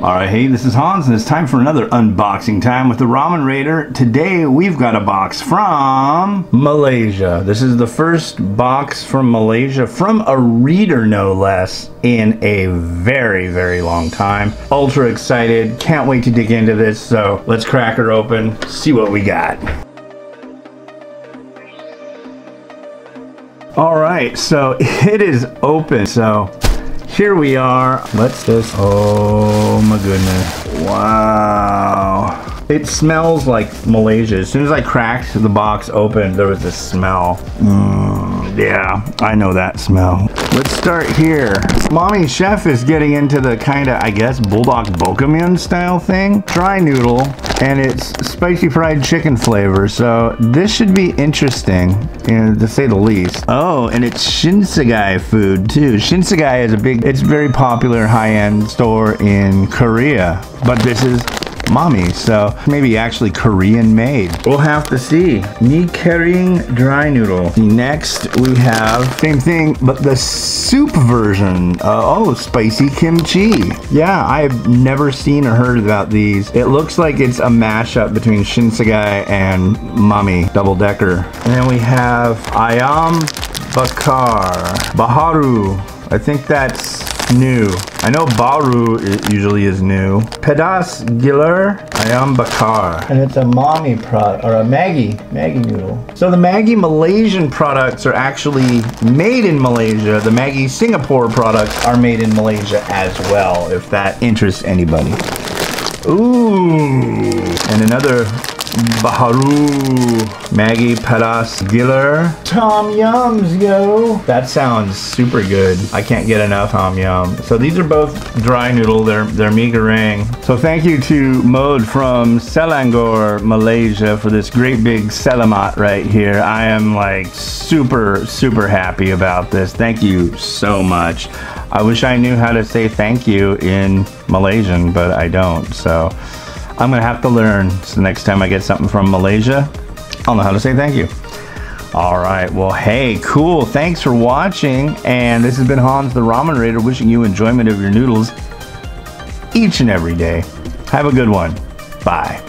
Alright, hey, this is Hans, and it's time for another unboxing time with the Ramen Rater. Today, we've got a box from Malaysia. This is the first box from Malaysia, from a reader no less, in a very, very long time. Ultra excited, can't wait to dig into this, so let's crack her open, see what we got. Alright, so it is open, so here we are. Let's just, oh my goodness. Wow. It smells like Malaysia. As soon as I cracked the box open, there was a smell. Yeah, I know that smell. Let's start here. Mommy Chef is getting into the kind of, I guess, bulldog bokamyun style thing. Dry noodle, and it's spicy fried chicken flavor. So this should be interesting, to say the least. Oh, and it's Shinsegae food too. Shinsegae is it's very popular high-end store in Korea. But this is Mommy, so maybe actually Korean made. We'll have to see. Mi kering dry noodle. Next we have same thing, but the soup version. Oh, spicy kimchi. Yeah, I've never seen or heard about these. It looks like it's a mashup between Shinsegae and Mommy double decker. And then we have ayam bakar, baharu. I think that's new. I know baru usually is new. Pedas giler ayam bakar. And it's a Mommy product, or a Maggi noodle. So the Maggi Malaysian products are actually made in Malaysia. The Maggi Singapore products are made in Malaysia as well, if that interests anybody. Ooh, and another baharu Maggi pedas giler. Tom yums, yo. That sounds super good. I can't get enough tom yum. So these are both dry noodle. They're mi goreng. So thank you to Mode from Selangor, Malaysia, for this great big selamat right here. I am like super happy about this. Thank you so much. I wish I knew how to say thank you in Malaysian, but I don't. So I'm gonna have to learn. So next time I get something from Malaysia, I'll know how to say thank you. All right, well, hey, cool. Thanks for watching. And this has been Hans the Ramen Rater, wishing you enjoyment of your noodles each and every day. Have a good one. Bye.